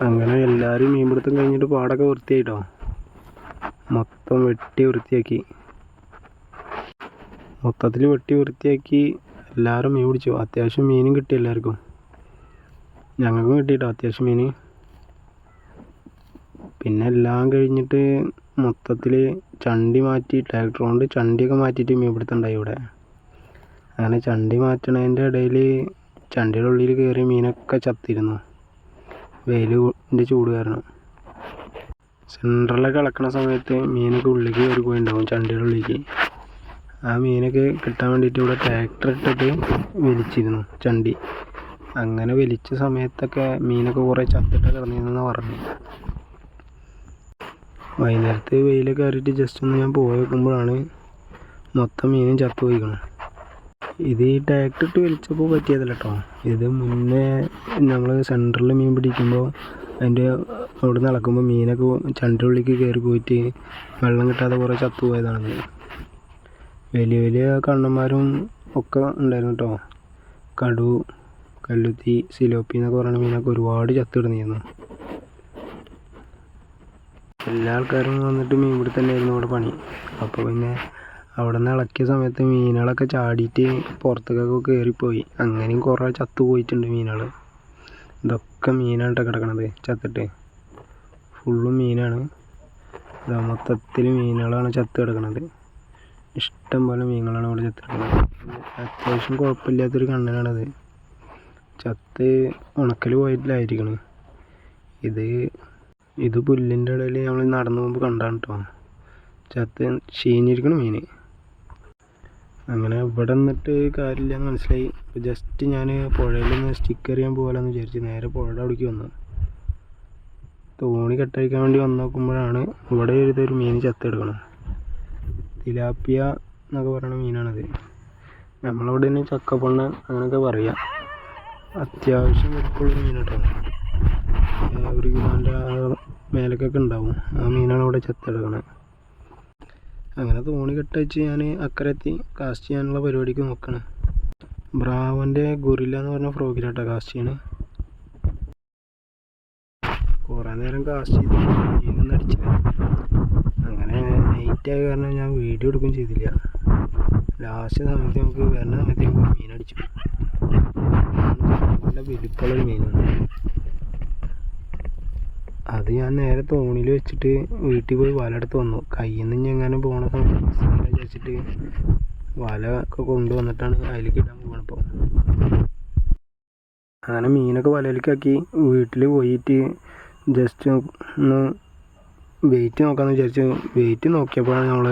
അങ്ങനെ എല്ലാവരും മീൻപിടുത്തം കഴിഞ്ഞിട്ട് പാടൊക്കെ വൃത്തിയായിട്ടോ, മൊത്തം വെട്ടി വൃത്തിയാക്കി. മൊത്തത്തിൽ വെട്ടി വൃത്തിയാക്കി എല്ലാവരും മീൻ പിടിച്ചു. അത്യാവശ്യം മീനും കിട്ടി എല്ലാവർക്കും. ഞങ്ങൾക്കും കിട്ടിയിട്ടോ അത്യാവശ്യം മീൻ. പിന്നെ എല്ലാം കഴിഞ്ഞിട്ട് മൊത്തത്തിൽ ചണ്ടി മാറ്റി, ട്രാക്ടർ കൊണ്ട് ചണ്ടിയൊക്കെ മാറ്റിയിട്ട് മീൻ പിടുത്തമുണ്ടായി ഇവിടെ. അങ്ങനെ ചണ്ടി മാറ്റണതിൻ്റെ ഇടയിൽ ചണ്ടിയുടെ ഉള്ളിൽ കയറി മീനൊക്കെ ചത്തിരുന്നു, വെയിലിൻ്റെ ചൂട് കാരണം. സെൻറ്ററിലൊക്കെ ഇളക്കണ സമയത്ത് മീനൊക്കെ ഉള്ളിലേക്ക് കയറി പോയിട്ടുണ്ടാവും ചണ്ടിയുടെ ഉള്ളിലേക്ക്. ആ മീനൊക്കെ കിട്ടാൻ വേണ്ടിയിട്ട് ഇവിടെ ട്രാക്ടർ ഇട്ടിട്ട് വലിച്ചിരുന്നു ചണ്ടി. അങ്ങനെ വലിച്ച സമയത്തൊക്കെ മീനൊക്കെ കുറേ ചത്തിട്ട് കിടന്നിരുന്നെന്നാണ് പറഞ്ഞു. വൈകുന്നേരത്ത് വെയിലൊക്കെ കയറിയിട്ട് ജസ്റ്റ് ഒന്ന് ഞാൻ പോയി നോക്കുമ്പോഴാണ് മൊത്തം മീനും ചത്തു പോയിക്കണം. ഇത് ഈ ട്രാക്ടർ ഇട്ട് വലിച്ചപ്പോൾ പറ്റിയതല്ല കേട്ടോ. ഇത് മുന്നേ നമ്മൾ സെൻറ്ററിൽ മീൻ പിടിക്കുമ്പോൾ അതിൻ്റെ അവിടെ നിന്ന് ഇളക്കുമ്പോൾ മീനൊക്കെ ചണ്ടിയുടെ ഉള്ളിലേക്ക് കയറി പോയിട്ട് വെള്ളം കിട്ടാതെ കുറേ ചത്തുപോയതാണത്. വലിയ വലിയ കണ്ണന്മാരും ഒക്കെ ഉണ്ടായിരുന്നു കേട്ടോ. കടു, കല്ലുത്തി, സിലോപ്പി എന്നൊക്കെ പറയുന്ന മീനൊക്കെ ഒരുപാട് ചത്തു കിടന്നിരുന്നു. എല്ലാ ആൾക്കാരും വന്നിട്ട് മീൻ പിടുത്തം തന്നെയായിരുന്നു ഇവിടെ പണി. അപ്പോൾ പിന്നെ അവിടെ നിന്ന് ഇളക്കിയ സമയത്ത് മീനുകളൊക്കെ ചാടിയിട്ട് പുറത്തേക്കൊക്കെ കയറിപ്പോയി. അങ്ങനെയും കുറേ ചത്തു പോയിട്ടുണ്ട് മീനുകൾ. ഇതൊക്കെ മീനാണ് കിടക്കണത് ചത്തിട്ട്. ഫുള്ളും മീനാണ്. ഇതാ മൊത്തത്തിൽ മീനുകളാണ് ചത്ത് കിടക്കണത്. ഇഷ്ടം പോലെ മീനുകളാണ് ഇവിടെ ചത്ത് കിടക്കുന്നത്. അത്യാവശ്യം കുഴപ്പമില്ലാത്തൊരു കണ്ണനാണത്. ചത്ത് ഉണക്കൽ പോയിട്ടില്ലായിരിക്കണം. ഇത് പുല്ലിൻ്റെ ഇടയിൽ നമ്മൾ നടന്നു പോകുമ്പോൾ കണ്ടാണ് കേട്ടോ. ചത്ത് ചീഞ്ഞിരിക്കണം മീൻ. അങ്ങനെ ഇവിടെ നിന്നിട്ട് കാര്യമില്ലെന്ന് മനസ്സിലായി. ജസ്റ്റ് ഞാൻ പുഴയിൽ നിന്ന് സ്റ്റിക്ക് എറിയാൻ പോകാമെന്ന് വിചാരിച്ച് നേരെ പുഴയുടെ അവിടേക്ക് വന്നു. തോണി കെട്ടഴിക്കാൻ വേണ്ടി വന്ന് നോക്കുമ്പോഴാണ് ഇവിടെ ഒരു മീൻ ചത്തെടുക്കണം. തിലാപ്പിയ എന്നൊക്കെ പറയുന്ന മീനാണത്. നമ്മളവിടെ തന്നെ ചക്കപ്പൊണ്ണ് അങ്ങനെയൊക്കെ പറയാം. അത്യാവശ്യം വലിപ്പമുള്ള മീൻ കേട്ടോ. 1 കിലോൻ്റെ മേലേക്കൊക്കെ ഉണ്ടാവും. ആ മീനാണ് ഇവിടെ ചത്തെടുക്കണത്. അങ്ങനെ തോണി കെട്ടഴിച്ച് ഞാൻ അക്കരെ എത്തി കാസ്റ്റ് ചെയ്യാനുള്ള പരിപാടിക്ക് നോക്കണം. ബ്രാവോൻ്റെ ഗൊറില്ല എന്ന് പറഞ്ഞ ഫ്രോഗിലാട്ടോ കാസ്റ്റ് ചെയ്യണേ. കുറേ നേരം കാസ്റ്റ് ചെയ്ത് മീനൊന്നും അടിച്ചില്ല. അങ്ങനെ നൈറ്റായ കാരണം ഞാൻ വീഡിയോ എടുക്കുകയും ചെയ്തില്ല. ലാസ്റ്റ് സമയത്ത് നമുക്ക് വരുന്ന സമയത്ത് മീൻ അടിച്ചു. നല്ല വലിപ്പമുള്ളൊരു മീനാണ് അത്. ഞാൻ നേരെ തോണിയിൽ വെച്ചിട്ട് വീട്ടിൽ പോയി വല എടുത്ത് വന്നു. കയ്യിൽ നിന്ന് എങ്ങാനും പോണ സമയത്ത് വിചാരിച്ചിട്ട് വല ഒക്കെ കൊണ്ടുവന്നിട്ടാണ് അതിലേക്ക് ഇടാൻ പോകണപ്പോൾ. അങ്ങനെ മീനൊക്കെ വലയിലേക്കാക്കി വീട്ടിൽ പോയിട്ട് ജസ്റ്റ് ഒന്ന് വെയിറ്റ് നോക്കാമെന്ന് വിചാരിച്ചു. വെയിറ്റ് നോക്കിയപ്പോഴാണ് നമ്മൾ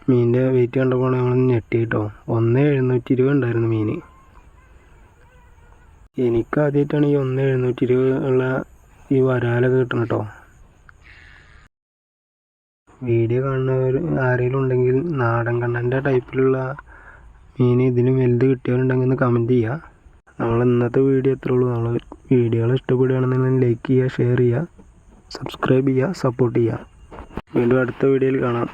മീനിൻ്റെ വെയിറ്റ് കണ്ടപ്പോൾ നമ്മൾ ഞെട്ടി കേട്ടോ. 1,720 ഉണ്ടായിരുന്നു മീൻ. എനിക്ക് ആദ്യമായിട്ടാണ് ഈ 1,720 ഉള്ള ഈ വരാലൊക്കെ കിട്ടണം കേട്ടോ. വീഡിയോ കാണുന്നവർ ആരെങ്കിലും ഉണ്ടെങ്കിൽ നാടൻ കണ്ണൻ്റെ ടൈപ്പിലുള്ള മീൻ ഇതിലും വലുത് കിട്ടിയവരുണ്ടെങ്കിൽ ഒന്ന് കമൻറ്റ് ചെയ്യുക. നമ്മൾ ഇന്നത്തെ വീഡിയോ എത്രേ ഉള്ളൂ. നമ്മൾ വീഡിയോകൾ ഇഷ്ടപ്പെടുകയാണെന്നുണ്ടെങ്കിൽ ലൈക്ക് ചെയ്യുക, ഷെയർ ചെയ്യുക, സബ്സ്ക്രൈബ് ചെയ്യുക, സപ്പോർട്ട് ചെയ്യുക. വീണ്ടും അടുത്ത വീഡിയോയിൽ കാണാം.